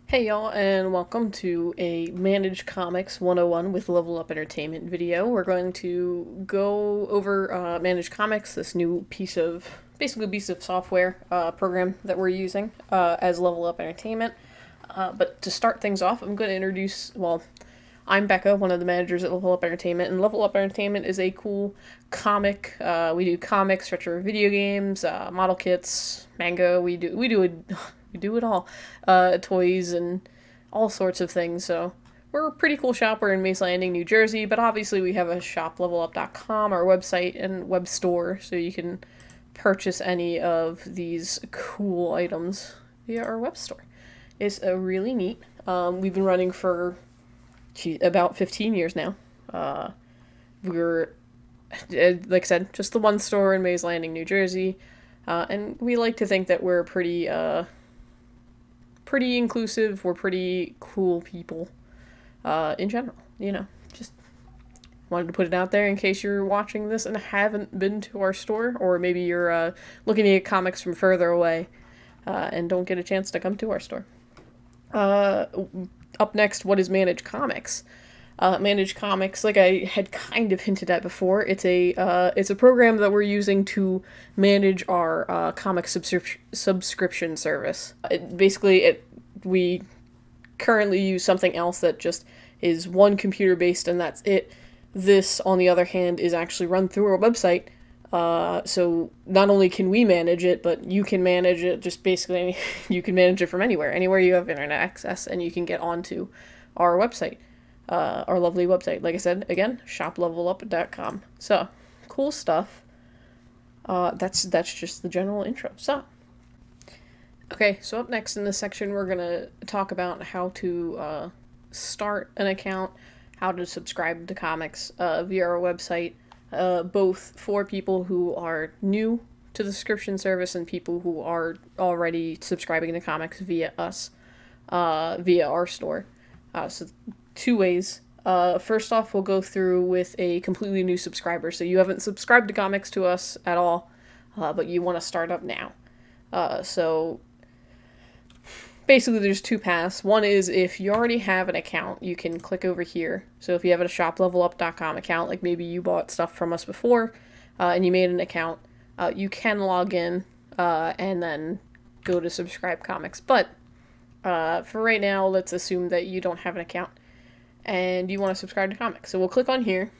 Hey y'all, and welcome to a Manage Comics 101 with Level Up Entertainment video. We're going to go over Manage Comics, this new basically piece of software program that we're using as Level Up Entertainment. But to start things off, I'm going to I'm Becca, one of the managers at Level Up Entertainment, and Level Up Entertainment is a cool comic. We do comics, retro video games, model kits, manga. We do it all, toys and all sorts of things. So we're a pretty cool shop. We're in Mace Landing, New Jersey, but obviously we have a shop, levelup.com, our website and web store, so you can purchase any of these cool items via our web store. It's really neat. We've been running for about 15 years now. We're, like I said, just the one store in Mays Landing, New Jersey, and we like to think that we're pretty inclusive. We're pretty cool people in general. Just wanted to put it out there in case you're watching this and haven't been to our store, or maybe you're looking at comics from further away and don't get a chance to come to our store. Up next, what is Manage Comics? Manage Comics, like I had kind of hinted at before, it's a program that we're using to manage our comic subscription service. We currently use something else that just is one computer based, and that's it. This, on the other hand, is actually run through our website. So not only can we manage it, but you can manage it. Just basically, you can manage it from anywhere you have internet access, and you can get onto our website, our lovely website. Like I said, again, shoplevelup.com. So, cool stuff. That's just the general intro. So, okay, so up next in this section, we're gonna talk about how to start an account, how to subscribe to comics via our website, both for people who are new to the subscription service and people who are already subscribing to comics via us, via our store. So, two ways. First off, we'll go through with a completely new subscriber. So, you haven't subscribed to comics to us at all, but you want to start up now. So, basically there's two paths. One is if you already have an account, you can click over here. So if you have a shoplevelup.com account, like maybe you bought stuff from us before and you made an account, you can log in and then go to subscribe comics. But for right now, let's assume that you don't have an account and you want to subscribe to comics. So we'll click on here.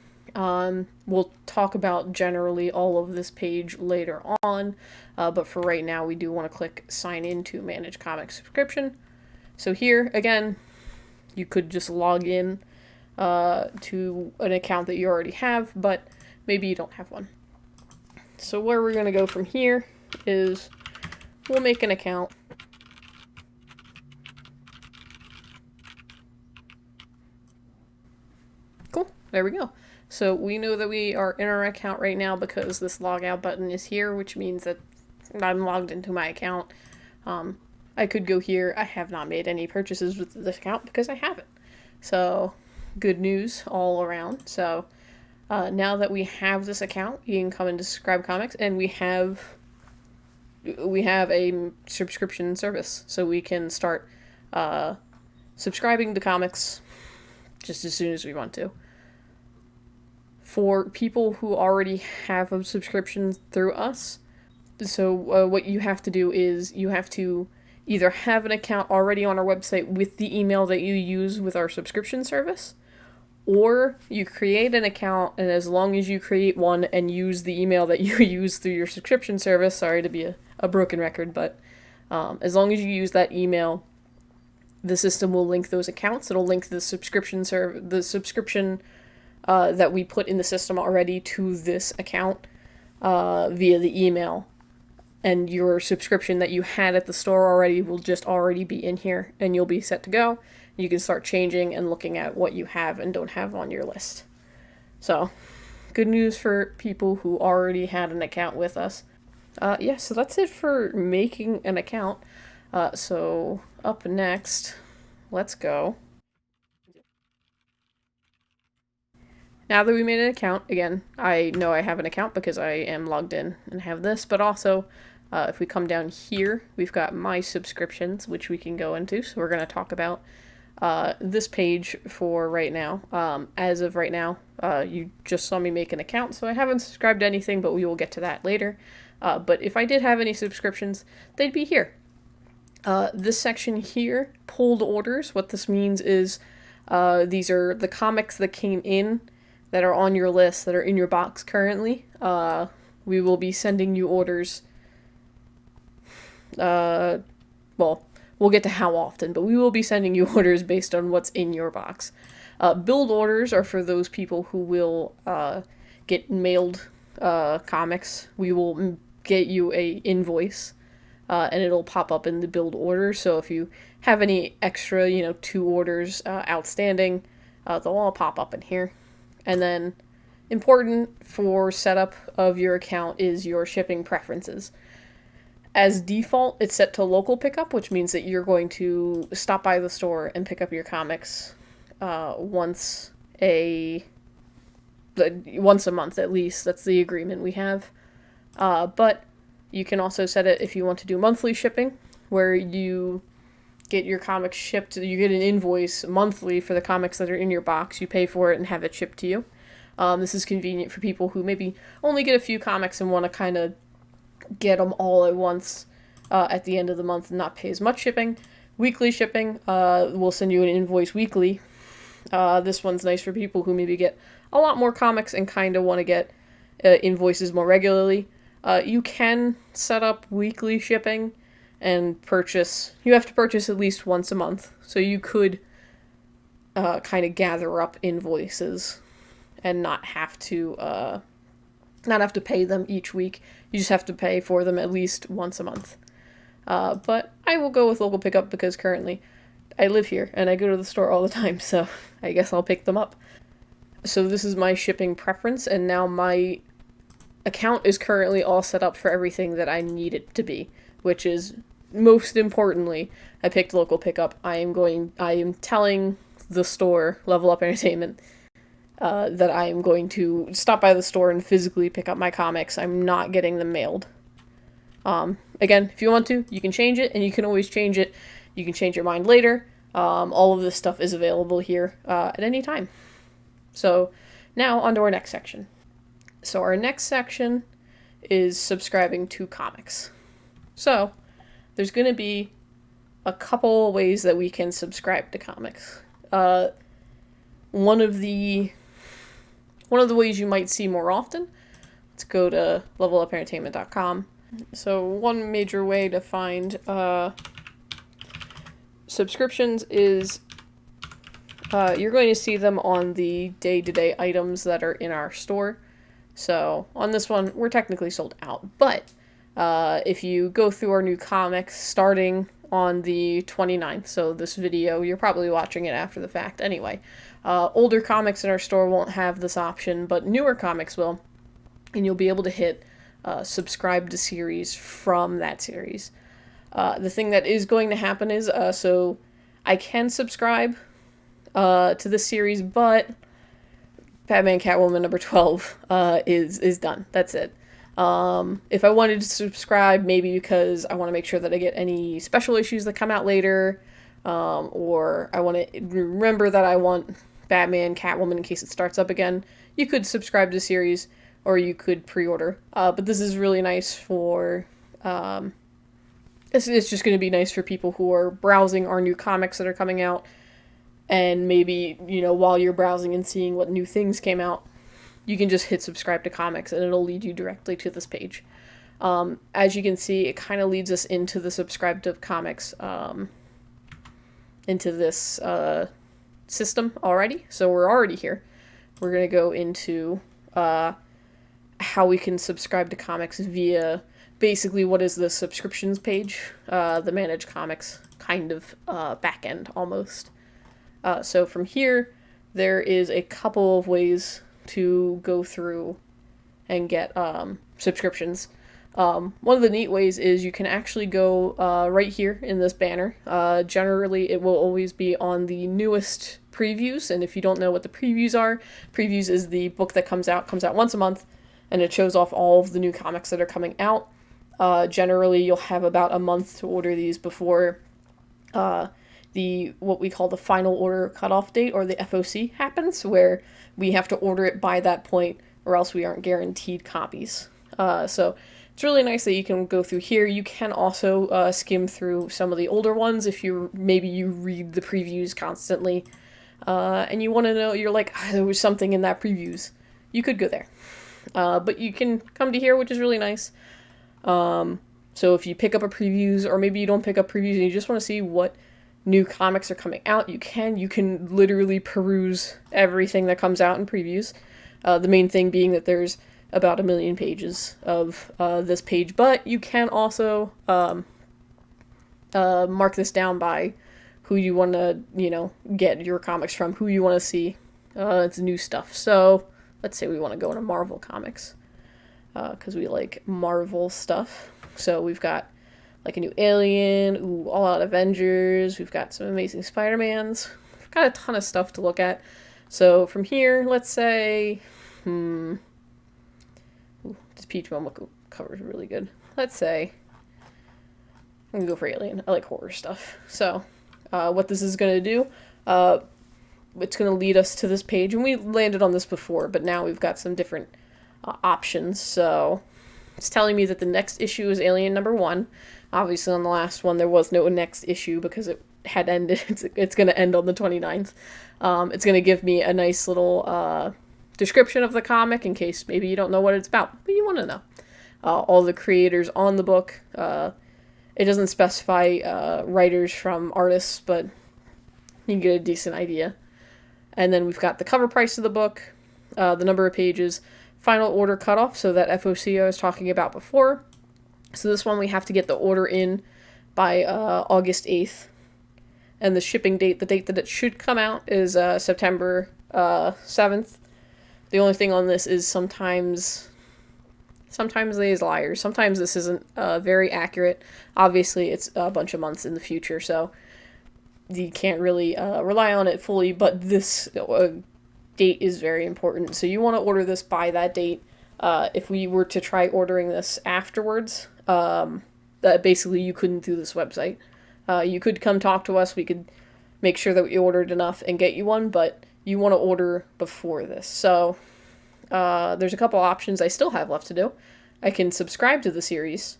We'll talk about generally all of this page later on, but for right now we do want to click sign in to manage comic subscription. So here, again, you could just log in to an account that you already have, but maybe you don't have one. So where we're going to go from here is we'll make an account. Cool, there we go. So we know that we are in our account right now because this logout button is here, which means that I'm logged into my account. I could go here. I have not made any purchases with this account because I haven't. So good news all around. So now that we have this account, you can come into Subscribe Comics, and we have a subscription service, so we can start subscribing to comics just as soon as we want to. For people who already have a subscription through us, so what you have to do is you have to either have an account already on our website with the email that you use with our subscription service, or you create an account, and as long as you create one and use the email that you use through your subscription service, sorry to be a broken record, but as long as you use that email, the system will link those accounts. It'll link the subscription that we put in the system already to this account via the email, and your subscription that you had at the store already will just already be in here, and you'll be set to go. You can start changing and looking at what you have and don't have on your list. So, good news for people who already had an account with us. So that's it for making an account. So up next, let's go. Now that we made an account, again, I know I have an account because I am logged in and have this, but also If we come down here, we've got my subscriptions, which we can go into. So we're going to talk about this page for right now. As of right now, you just saw me make an account, so I haven't subscribed to anything, but we will get to that later. But if I did have any subscriptions, they'd be here. This section here, pulled orders, what this means is these are the comics that came in that are on your list, that are in your box currently. We will be sending you orders. Well, we'll get to how often, but we will be sending you orders based on what's in your box. Build orders are for those people who will get mailed comics. We will get you a invoice, and it'll pop up in the build order. So if you have any extra, 2 orders outstanding, they'll all pop up in here. And then, important for setup of your account is your shipping preferences. As default, it's set to local pickup, which means that you're going to stop by the store and pick up your comics once a month at least. That's the agreement we have. But you can also set it if you want to do monthly shipping, where you get your comics shipped. You get an invoice monthly for the comics that are in your box. You pay for it and have it shipped to you. This is convenient for people who maybe only get a few comics and want to kind of get them all at once at the end of the month and not pay as much shipping. Weekly shipping, we'll send you an invoice weekly. This one's nice for people who maybe get a lot more comics and kind of want to get invoices more regularly. You can set up weekly shipping and purchase. You have to purchase at least once a month, so you could kind of gather up invoices and not have to pay them each week. You just have to pay for them at least once a month. But I will go with local pickup because currently I live here and I go to the store all the time, so I guess I'll pick them up. So this is my shipping preference, and now my account is currently all set up for everything that I need it to be, which is, most importantly, I picked local pickup. I am telling the store, Level Up Entertainment, that I am going to stop by the store and physically pick up my comics. I'm not getting them mailed. Again, if you want to, you can change it, and you can always change it. You can change your mind later. All of this stuff is available here at any time. So now on to our next section. So our next section is subscribing to comics. So there's going to be a couple ways that we can subscribe to comics. One of the ways you might see more often, let's go to levelupentertainment.com. So one major way to find subscriptions is you're going to see them on the day-to-day items that are in our store. So on this one, we're technically sold out. But if you go through our new comics starting on the 29th, so this video, you're probably watching it after the fact anyway. Older comics in our store won't have this option, but newer comics will. And you'll be able to hit subscribe to series from that series. The thing that is going to happen is, so I can subscribe to this series, but Batman Catwoman number 12 is done. That's it. If I wanted to subscribe, maybe because I want to make sure that I get any special issues that come out later, or I want to remember that I want Batman Catwoman in case it starts up again, you could subscribe to the series, or you could pre-order. But this is really nice for... It's just going to be nice for people who are browsing our new comics that are coming out, and maybe, while you're browsing and seeing what new things came out, you can just hit subscribe to comics, and it'll lead you directly to this page. As you can see, it kind of leads us into the subscribe to comics, into this system already. So we're already here. We're going to go into how we can subscribe to comics via basically what is the subscriptions page, the Manage Comics kind of back end almost. So from here, there is a couple of ways to go through and get subscriptions. One of the neat ways is you can actually go right here in this banner. Generally, it will always be on the newest previews, and if you don't know what the previews are, previews is the book that comes out once a month, and it shows off all of the new comics that are coming out. Generally, you'll have about a month to order these before the what we call the final order cutoff date, or the FOC, happens, where we have to order it by that point or else we aren't guaranteed copies. So it's really nice that you can go through here. You can also skim through some of the older ones if you read the previews constantly and you want to know, you're like, there was something in that previews. You could go there. But you can come to here, which is really nice. So if you pick up a previews, or maybe you don't pick up previews and you just want to see what new comics are coming out, you can literally peruse everything that comes out in previews. The main thing being that there's about 1 million pages of this page, but you can also mark this down by who you want to, get your comics from, who you want to see. It's new stuff. So let's say we want to go into Marvel Comics, because we like Marvel stuff. So we've got like a new Alien, All Out Avengers, we've got some Amazing Spider-Mans. We've got a ton of stuff to look at. So from here, let's say, this Peach Momoko cover is really good. Let's say, I'm going to go for Alien. I like horror stuff. So what this is going to do, it's going to lead us to this page, and we landed on this before, but now we've got some different options. So it's telling me that the next issue is Alien #1. Obviously on the last one there was no next issue because it had ended. It's going to end on the 29th. It's going to give me a nice little description of the comic in case maybe you don't know what it's about, but you want to know. All the creators on the book. It doesn't specify writers from artists, but you can get a decent idea. And then we've got the cover price of the book, the number of pages, final order cutoff, so that FOC I was talking about before. So this one we have to get the order in by August 8th. And the shipping date, the date that it should come out, is September 7th. The only thing on this is sometimes they is liars. Sometimes this isn't very accurate. Obviously, it's a bunch of months in the future, so you can't really rely on it fully, but this date is very important. So you want to order this by that date. If we were to try ordering this afterwards, basically you couldn't through this website. You could come talk to us. We could make sure that we ordered enough and get you one, but you want to order before this. So there's a couple options I still have left to do. I can subscribe to the series,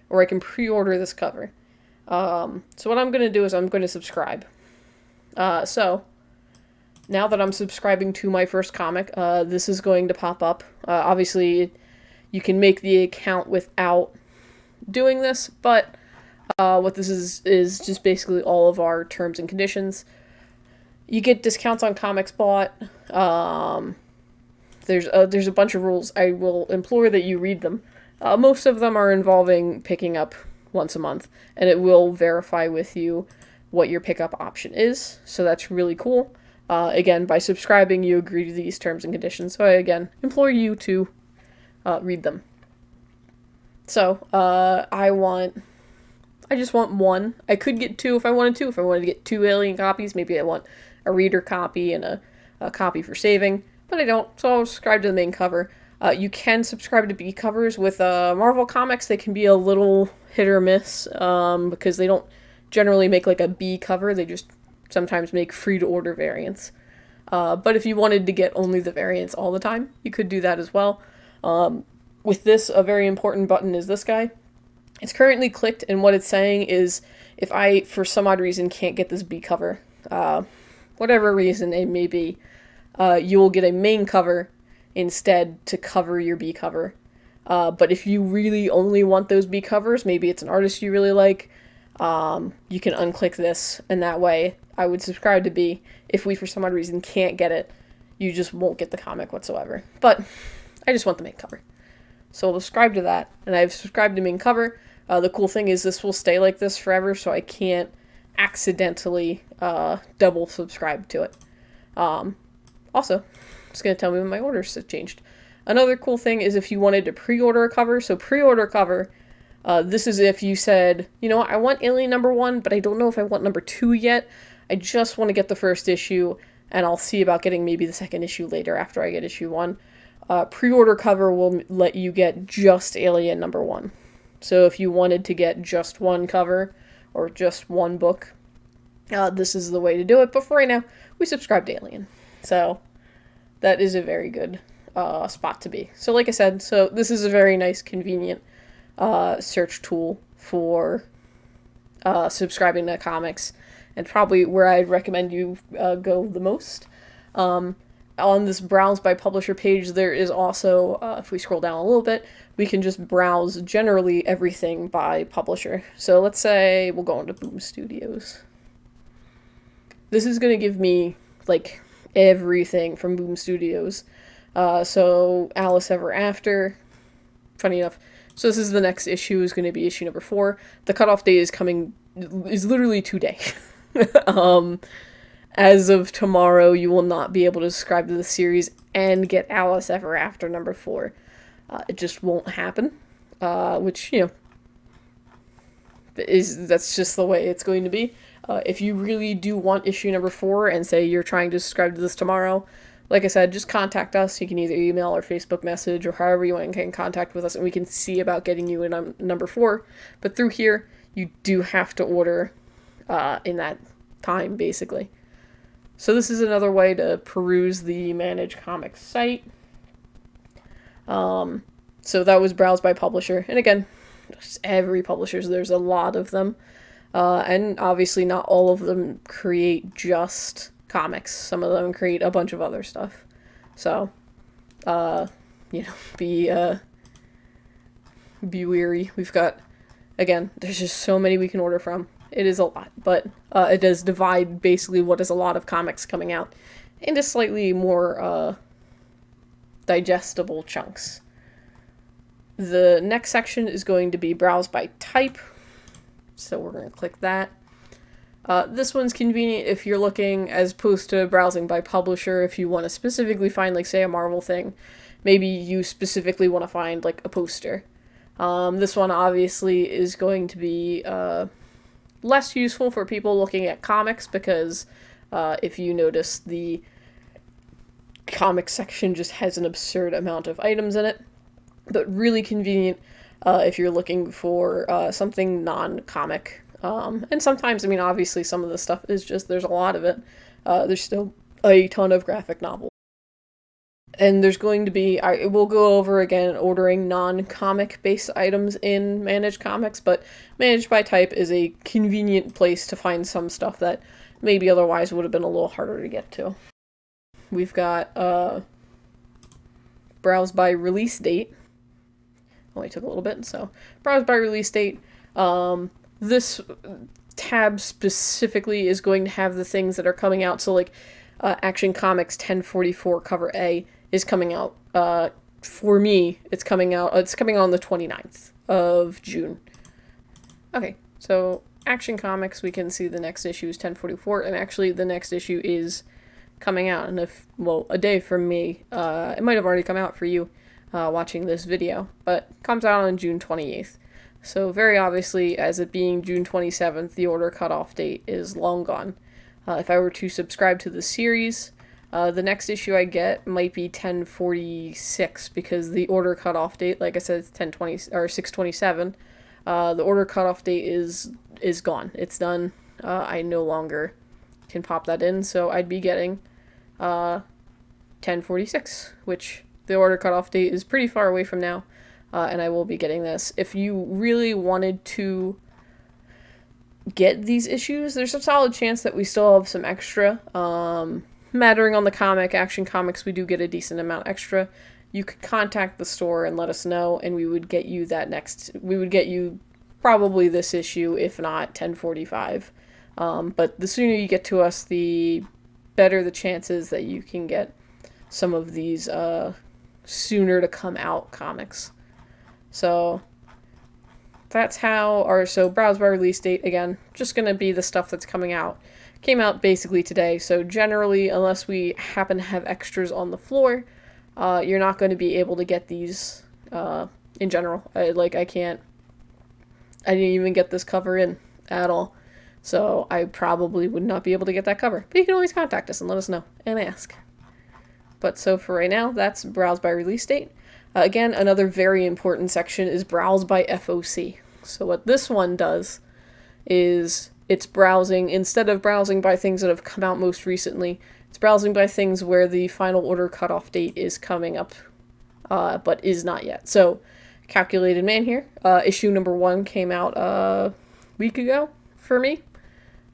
or I can pre-order this cover. So what I'm going to do is I'm going to subscribe. So now that I'm subscribing to my first comic, this is going to pop up. Obviously, you can make the account without doing this, but what this is just basically all of our terms and conditions. You get discounts on comics bought. There's a bunch of rules. I will implore that you read them. Most of them are involving picking up once a month, and it will verify with you what your pickup option is. So that's really cool. Again, by subscribing, you agree to these terms and conditions. So I, again, implore you to read them. So, I just want one. I could get two if I wanted to. If I wanted to get 2 Alien copies, maybe I want a reader copy and a copy for saving. But I don't, so I'll subscribe to the main cover. You can subscribe to B covers with Marvel Comics. They can be a little hit or miss because they don't generally make like a B cover. They just sometimes make free-to-order variants. But if you wanted to get only the variants all the time, you could do that as well. With this, a very important button is this guy. It's currently clicked, and what it's saying is if I, for some odd reason, can't get this B cover, whatever reason it may be, you will get a main cover instead to cover your B cover. But if you really only want those B covers, maybe it's an artist you really like, you can unclick this, and that way I would subscribe to B. If we, for some odd reason, can't get it, you just won't get the comic whatsoever. But I just want the main cover. So I'll subscribe to that, and I've subscribed to main cover. The cool thing is this will stay like this forever, so I can't accidentally double subscribe to it. Also, it's going to tell me when my orders have changed. Another cool thing is if you wanted to pre-order a cover. So pre-order cover, this is if you said, I want Alien #1, but I don't know if I want #2 yet. I just want to get the first issue, and I'll see about getting maybe the second issue later after I get issue 1. Pre-order cover will let you get just Alien #1. So if you wanted to get just one cover or just one book, this is the way to do it. But for right now, we subscribe to Alien. So that is a very good spot to be. So like I said, so this is a very nice, convenient search tool for subscribing to comics, and probably where I'd recommend you go the most. On this browse by publisher page, there is also, if we scroll down a little bit, we can just browse generally everything by publisher. So let's say we'll go into Boom Studios. This is going to give me, like, everything from Boom Studios. So Alice Ever After, funny enough. So this is the next issue, is going to be issue number 4. The cutoff date is literally today. As of tomorrow, you will not be able to subscribe to the series and get Alice Ever After number 4. It just won't happen, which, that's just the way it's going to be. If you really do want issue number 4 and say you're trying to subscribe to this tomorrow, like I said, just contact us. You can either email or Facebook message or however you want to get in contact with us, and we can see about getting you in number 4. But through here, you do have to order in that time, basically. So this is another way to peruse the Manage Comics site. So that was browse by publisher. And again, just every publisher, so there's a lot of them. And obviously not all of them create just comics. Some of them create a bunch of other stuff. So, be wary. We've got, again, there's just so many we can order from. It is a lot, but it does divide basically what is a lot of comics coming out into slightly more digestible chunks. The next section is going to be browse by type, so we're going to click that. This one's convenient if you're looking, as opposed to browsing by publisher, if you want to specifically find, like, say, a Marvel thing. Maybe you specifically want to find, like, a poster. This one obviously is going to be less useful for people looking at comics, because if you notice, the comics section just has an absurd amount of items in it, but really convenient if you're looking for something non-comic. And sometimes, I mean, obviously some of the stuff is just, there's a lot of it. There's still a ton of graphic novels. And there's going to be, we'll go over again ordering non-comic based items in Managed Comics, but Managed by Type is a convenient place to find some stuff that maybe otherwise would have been a little harder to get to. We've got browse by release date. Only took a little bit, so browse by release date. This tab specifically is going to have the things that are coming out. So, like, Action Comics 1044 cover A is coming out. For me, it's coming out on the 29th of June. Okay, so Action Comics, we can see the next issue is 1044, and actually the next issue is coming out in a day from me. It might have already come out for you watching this video, but comes out on June 28th. So very obviously, as it being June 27th, the order cutoff date is long gone. If I were to subscribe to the series, the next issue I get might be 1046, because the order cutoff date, like I said, it's 1020 or 627. The order cutoff date is gone. It's done. I no longer can pop that in, so I'd be getting 1046, which the order cutoff date is pretty far away from now. And I will be getting this. If you really wanted to get these issues, there's a solid chance that we still have some extra. Mattering on the comic, Action Comics, we do get a decent amount extra. You could contact the store and let us know, and we would get you we would get you probably this issue, if not 1045. But the sooner you get to us, the better the chances that you can get some of these sooner to come out comics. So that's how so browse by release date, again, just going to be the stuff that's coming out. Came out basically today, so generally, unless we happen to have extras on the floor, you're not going to be able to get these in general. I didn't even get this cover in at all, so I probably would not be able to get that cover. But you can always contact us and let us know and ask. But so for right now, that's browse by release date. Again, another very important section is browse by FOC. So what this one does is it's browsing, instead of browsing by things that have come out most recently, it's browsing by things where the final order cutoff date is coming up, but is not yet. So, Calculated Man here. Issue number 1 came out a week ago for me.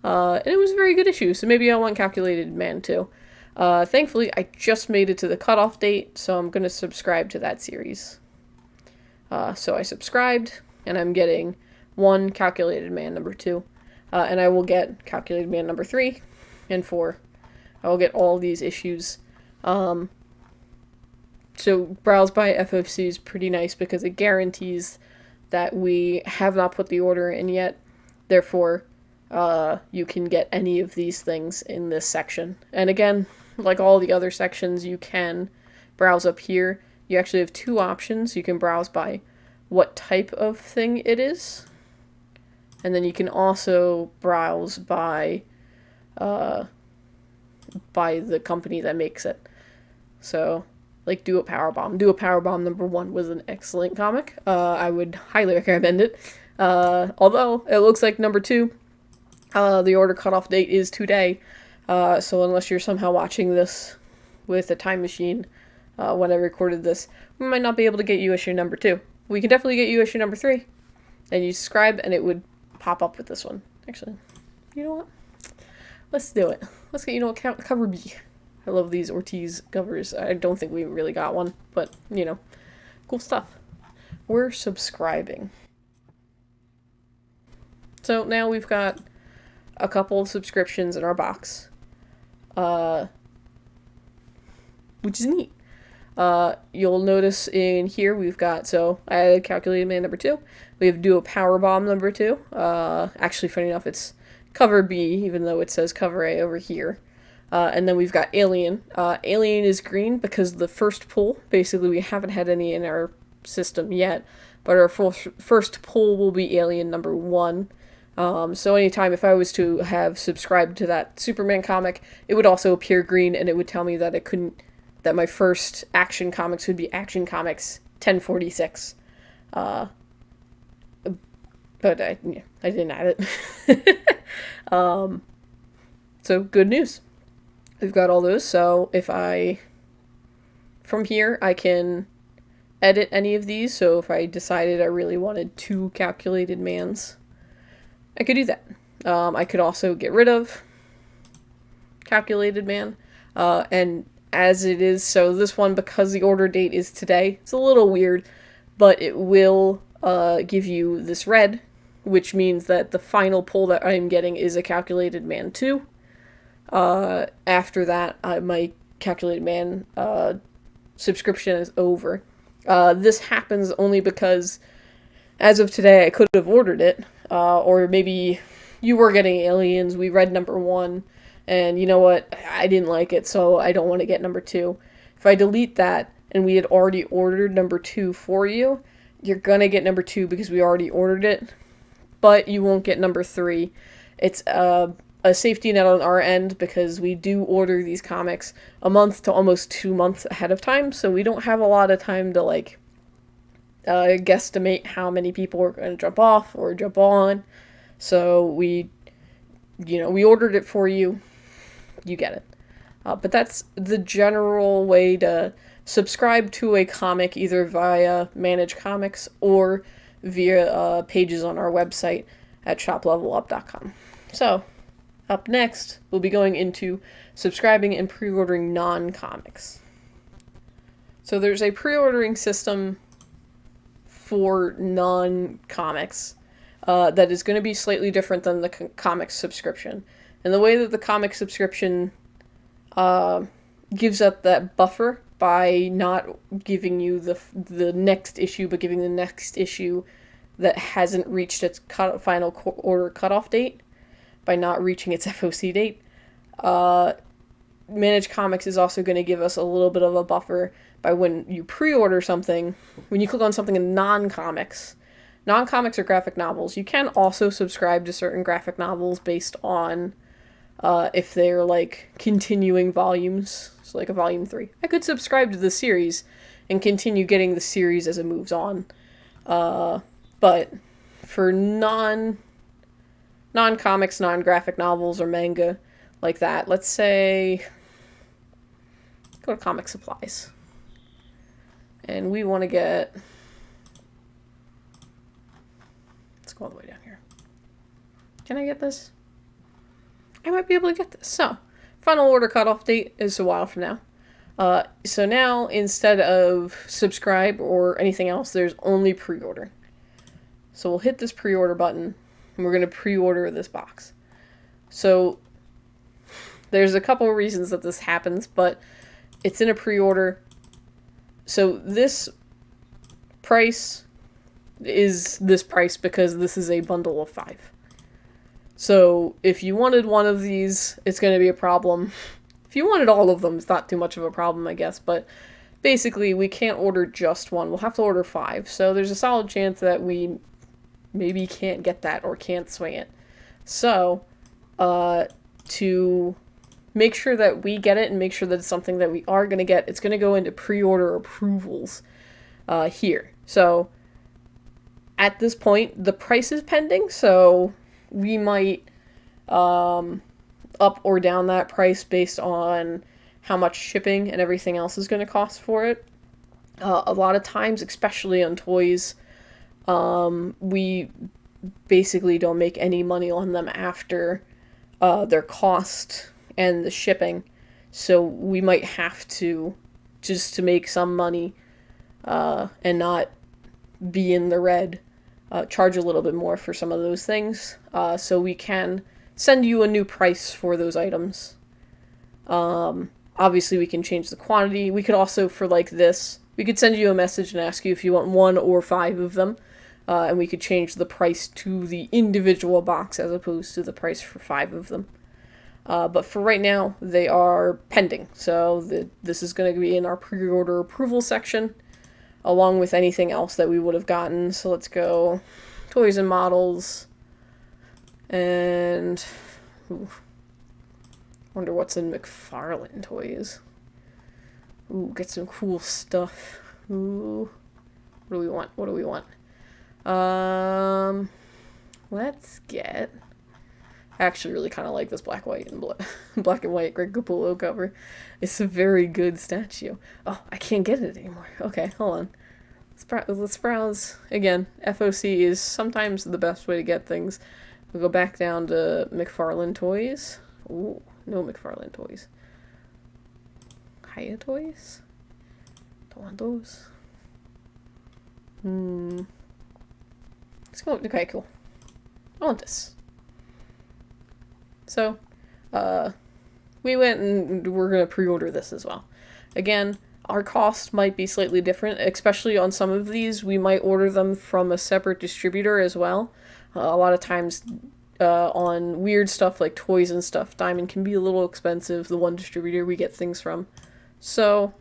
And it was a very good issue, so maybe I want Calculated Man too. Thankfully, I just made it to the cutoff date, so I'm going to subscribe to that series. So I subscribed, and I'm getting 1 Calculated Man number 2. And I will get Calculated Man number 3 and 4. I will get all these issues. So browse by FOC is pretty nice because it guarantees that we have not put the order in yet. Therefore, you can get any of these things in this section. And again, like all the other sections, you can browse up here. You actually have 2 options. You can browse by what type of thing it is. And then you can also browse by the company that makes it. So, like Do It Powerbomb. Do It Powerbomb number 1 was an excellent comic. I would highly recommend it. Although, it looks like number 2, the order cutoff date is today. So unless you're somehow watching this with a time machine when I recorded this, we might not be able to get you issue number 2. We can definitely get you issue number 3. And you subscribe, and it would pop up with this one. Actually, you know what? Let's do it. Let's get, cover B. I love these Ortiz covers. I don't think we really got one, but, cool stuff. We're subscribing. So now we've got a couple of subscriptions in our box, which is neat. You'll notice in here we've got, so I added Calculated Man number 2. We have Do a Powerbomb number 2. Actually, funny enough, it's cover B, even though it says cover A over here. And then we've got Alien. Alien is green because the first pull, basically we haven't had any in our system yet, but our first pull will be Alien number 1. So anytime if I was to have subscribed to that Superman comic, it would also appear green, and it would tell me that that my first Action Comics would be Action Comics 1046. But I didn't add it. So good news. We've got all those, so from here, I can edit any of these, so if I decided I really wanted 2 Calculated Mans, I could do that. I could also get rid of Calculated Man, and as it is, so this one, because the order date is today, it's a little weird, but it will give you this red, which means that the final pull that I'm getting is a Calculated Man 2. After that, my Calculated Man subscription is over. This happens only because, as of today, I could have ordered it, or maybe you were getting Aliens, we read number 1, and you know what, I didn't like it, so I don't want to get number 2. If I delete that, and we had already ordered number 2 for you, you're gonna get number 2 because we already ordered it, but you won't get number 3. It's a safety net on our end because we do order these comics a month to almost 2 months ahead of time, so we don't have a lot of time to guesstimate how many people are going to jump off or jump on. So we ordered it for you. You get it. But that's the general way to subscribe to a comic, either via Manage Comics or via pages on our website at shoplevelup.com. So, up next, we'll be going into subscribing and pre-ordering non-comics. So there's a pre-ordering system for non-comics that is going to be slightly different than the comic subscription. And the way that the comic subscription gives up that buffer by not giving you the next issue, but giving the next issue that hasn't reached its final order cutoff date, by not reaching its FOC date. Manage Comics is also going to give us a little bit of a buffer by when you pre-order something, when you click on something in non-comics are graphic novels. You can also subscribe to certain graphic novels based on if they're like continuing volumes, so like a volume 3. I could subscribe to the series and continue getting the series as it moves on. But for non-comics, non-graphic novels or manga like that, let's say go to comic supplies. And we want to get, let's go all the way down here. Can I get this? I might be able to get this. So, final order cutoff date is a while from now. So now, instead of subscribe or anything else, there's only pre-order. So we'll hit this pre-order button, and we're going to pre-order this box. So there's a couple of reasons that this happens, but it's in a pre-order. So this price is this price because this is a bundle of 5. So if you wanted one of these, it's going to be a problem. If you wanted all of them, it's not too much of a problem, I guess. But basically, we can't order just one. We'll have to order 5. So there's a solid chance that we maybe can't get that or can't swing it. So to make sure that we get it and make sure that it's something that we are going to get, it's going to go into pre-order approvals here. So at this point, the price is pending, so we might up or down that price based on how much shipping and everything else is going to cost for it. A lot of times, especially on toys, we basically don't make any money on them after their cost and the shipping. So we might have to, just to make some money and not be in the red, charge a little bit more for some of those things. So we can send you a new price for those items. Obviously, we can change the quantity. We could also, for like this, we could send you a message and ask you if you want 1 or 5 of them. And we could change the price to the individual box as opposed to the price for 5 of them. But for right now, they are pending. So this is going to be in our pre-order approval section, along with anything else that we would have gotten. So let's go toys and models. And wonder what's in McFarlane Toys. Ooh, get some cool stuff. Ooh, what do we want? What do we want? Let's get. I actually really kind of like this black, white, and black and white Greg Capullo cover. It's a very good statue. Oh, I can't get it anymore. Okay, hold on. Let's browse again. FOC is sometimes the best way to get things. We'll go back down to McFarlane Toys. Ooh, no McFarlane Toys. Hiya Toys? Don't want those. Let's go. Okay, cool. I want this. So, we went and we're going to pre-order this as well. Again, our cost might be slightly different, especially on some of these. We might order them from a separate distributor as well. A lot of times on weird stuff like toys and stuff, Diamond can be a little expensive, the one distributor we get things from. So,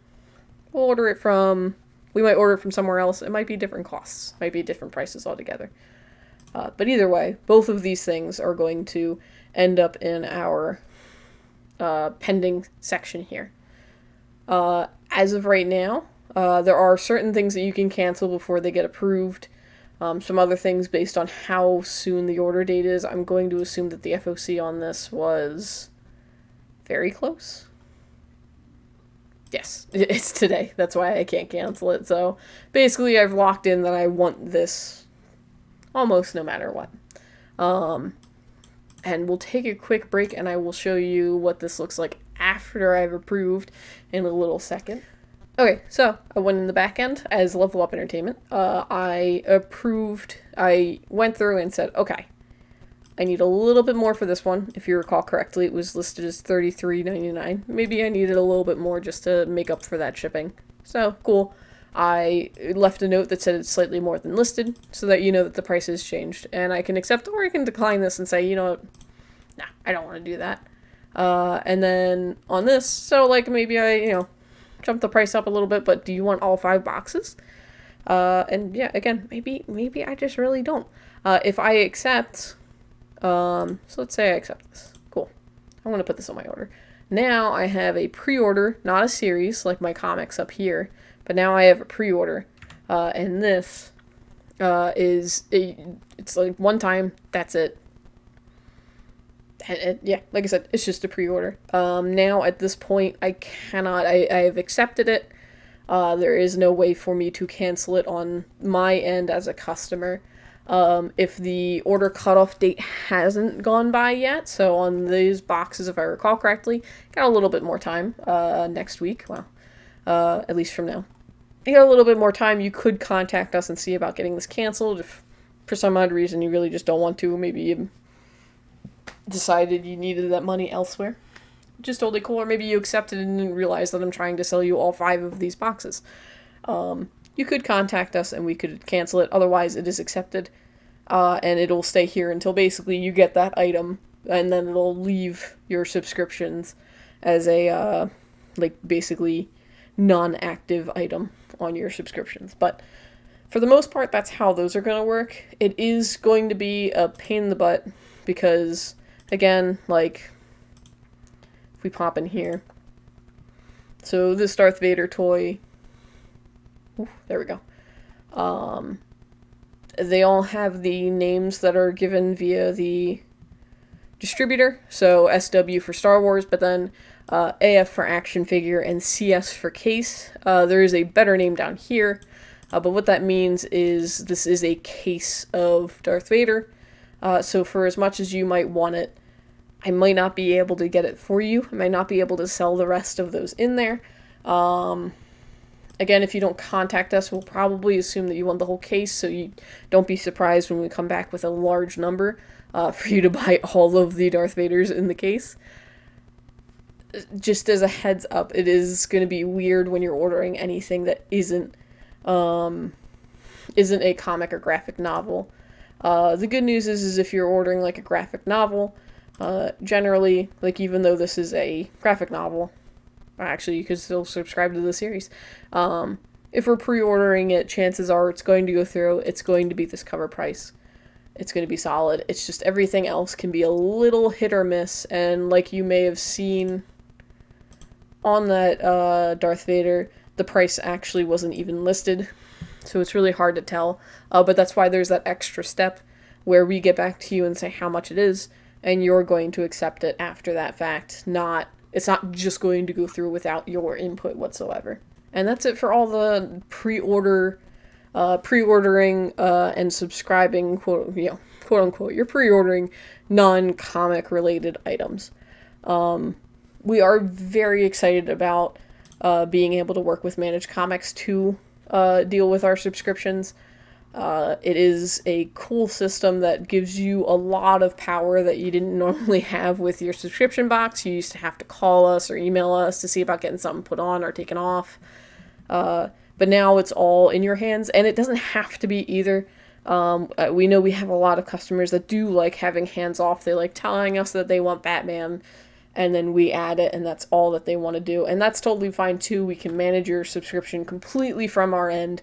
we'll order it from, we might order it from somewhere else. It might be different costs, might be different prices altogether. But either way, both of these things are going to end up in our pending section here. As of right now, there are certain things that you can cancel before they get approved. Some other things based on how soon the order date is. I'm going to assume that the FOC on this was very close. Yes, it's today. That's why I can't cancel it. So basically, I've locked in that I want this almost no matter what. And we'll take a quick break and I will show you what this looks like after I've approved in a little second. Okay, so I went in the back end as Level Up Entertainment. I approved, I went through and said, okay, I need a little bit more for this one. If you recall correctly, it was listed as $33.99. Maybe I needed a little bit more just to make up for that shipping. So, cool. I left a note that said it's slightly more than listed, so that you know that the price has changed. And I can accept or I can decline this and say, you know what, nah, I don't want to do that. And then on this, so like maybe I, jump the price up a little bit, but do you want all 5 boxes? And yeah, again, maybe I just really don't. If I accept, so let's say I accept this. Cool. I'm going to put this on my order. Now I have a pre-order, not a series, like my comics up here, But now I have a pre-order, and this it's like one time, that's it. And yeah, like I said, it's just a pre-order. Now at this point, I have accepted it. There is no way for me to cancel it on my end as a customer. If the order cutoff date hasn't gone by yet, so on these boxes, if I recall correctly, got a little bit more time, next week, well, at least from now. You got a little bit more time, you could contact us and see about getting this canceled. If for some odd reason you really just don't want to, maybe you decided you needed that money elsewhere, just totally cool. Or maybe you accepted and didn't realize that I'm trying to sell you all 5 of these boxes. You could contact us and we could cancel it. Otherwise, it is accepted, and it'll stay here until basically you get that item, and then it'll leave your subscriptions as a basically non-active item on your subscriptions. But for the most part, that's how those are going to work. It is going to be a pain in the butt because, again, like, if we pop in here, so this Darth Vader toy, there we go. They all have the names that are given via the distributor. So SW for Star Wars, but then AF for action figure and CS for case. There is a better name down here, but what that means is this is a case of Darth Vader. So for as much as you might want it, I might not be able to get it for you. I might not be able to sell the rest of those in there. Again, if you don't contact us, we'll probably assume that you want the whole case, so you don't be surprised when we come back with a large number for you to buy all of the Darth Vaders in the case. Just as a heads up, it is going to be weird when you're ordering anything that isn't a comic or graphic novel. The good news is if you're ordering like a graphic novel, generally, like, even though this is a graphic novel, actually, you could still subscribe to the series. If we're pre-ordering it, chances are it's going to go through. It's going to be this cover price. It's going to be solid. It's just everything else can be a little hit or miss. And like you may have seen on that Darth Vader, the price actually wasn't even listed. So it's really hard to tell. But that's why there's that extra step where we get back to you and say how much it is. And you're going to accept it after that fact. It's not just going to go through without your input whatsoever. And that's it for all the pre-ordering and subscribing, quote unquote, you're pre-ordering non-comic related items. We are very excited about being able to work with Managed Comics to deal with our subscriptions. It is a cool system that gives you a lot of power that you didn't normally have with your subscription box. You used to have to call us or email us to see about getting something put on or taken off. But now it's all in your hands, and it doesn't have to be either. We know we have a lot of customers that do like having hands off. They like telling us that they want Batman, and then we add it, and that's all that they want to do. And that's totally fine too. We can manage your subscription completely from our end.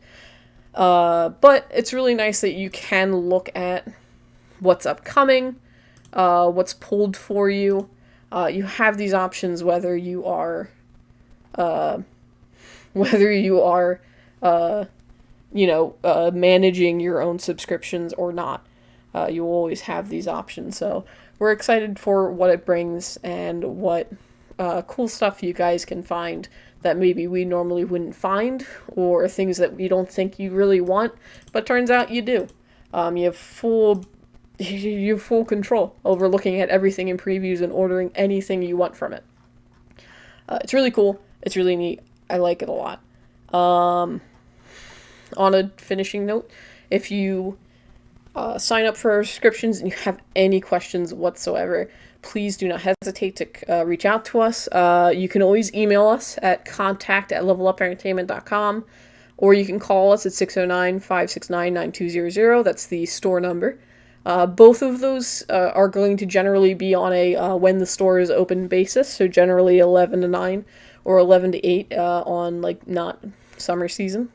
But it's really nice that you can look at what's upcoming, what's pulled for you. You have these options whether you are managing your own subscriptions or not. You always have these options. So we're excited for what it brings and what cool stuff you guys can find that maybe we normally wouldn't find, or things that we don't think you really want, but turns out you do. You have full control over looking at everything in previews and ordering anything you want from it. It's really cool. It's really neat. I like it a lot. On a finishing note, if you sign up for our subscriptions and you have any questions whatsoever, please do not hesitate to reach out to us. You can always email us at contact@levelupentertainment.com, or you can call us at 609-569-9200. That's the store number. Both of those are going to generally be on a when the store is open basis, so generally 11 to 9 or 11 to 8 on not summer season.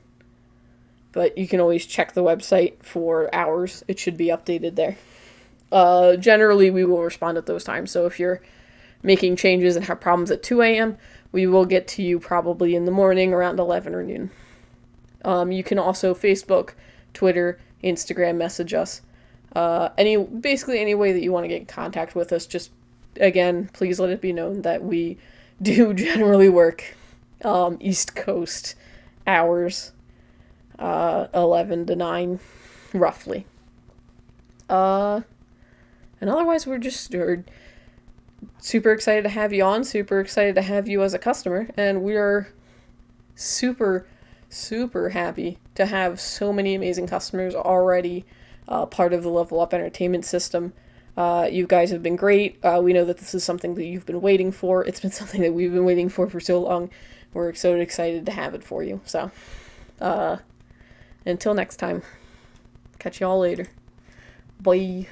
But you can always check the website for hours. It should be updated there. Generally, we will respond at those times. So if you're making changes and have problems at 2 a.m., we will get to you probably in the morning around 11 or noon. You can also Facebook, Twitter, Instagram message us. Basically any way that you want to get in contact with us. Just again, please let it be known that we do generally work East Coast hours, 11 to 9, roughly. And otherwise, we're super excited to have you on, super excited to have you as a customer, and we are super, super happy to have so many amazing customers already part of the Level Up Entertainment system. You guys have been great. We know that this is something that you've been waiting for. It's been something that we've been waiting for so long. We're so excited to have it for you. So, until next time, catch y'all later. Bye.